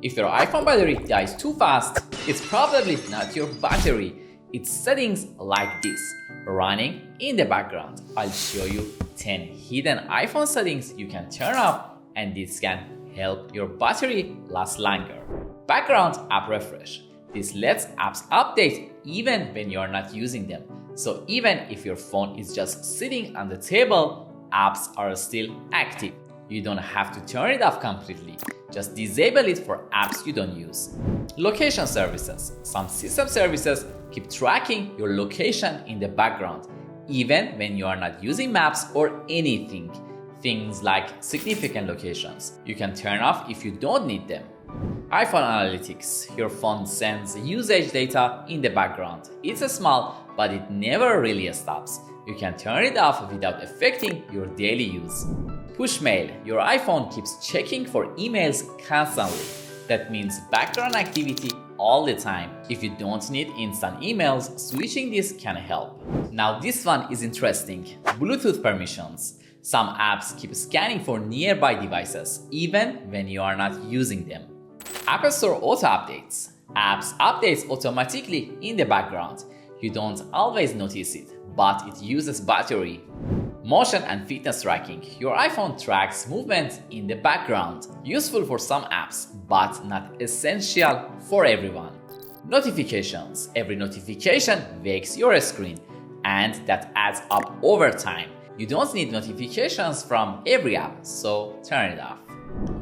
If your iPhone battery dies too fast, it's probably not your battery. It's settings like this running in the background. I'll show you 10 hidden iPhone settings you can turn off, and this can help your battery last longer. Background app refresh. This lets apps update even when you're not using them. So even if your phone is just sitting on the table, apps are still active. You don't have to turn it off completely. Just disable it for apps you don't use. Location services. Some system services keep tracking your location in the background, even when you are not using maps or anything. Things like significant locations you can turn off if you don't need them. iPhone Analytics. Your phone sends usage data in the background. It's small, but it never really stops. You can turn it off without affecting your daily use. Push mail. Your iPhone keeps checking for emails constantly. That means background activity all the time. If you don't need instant emails, switching this can help. Now this one is interesting. Bluetooth permissions. Some apps keep scanning for nearby devices, even when you are not using them. App Store auto updates. Apps updates automatically in the background. You don't always notice it, but it uses battery. Motion and fitness tracking. Your iPhone tracks movement in the background. Useful for some apps, but not essential for everyone. Notifications. Every notification wakes your screen, and that adds up over time. You don't need notifications from every app, so turn it off.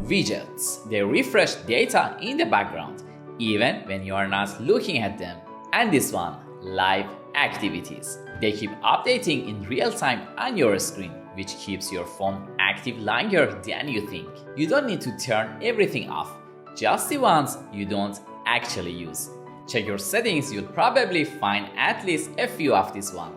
Widgets. They refresh data in the background, even when you are not looking at them. And this one, live activities. They keep updating in real time on your screen, which keeps your phone active longer than you think. You don't need to turn everything off, just the ones you don't actually use. Check your settings, you'll probably find at least a few of this one.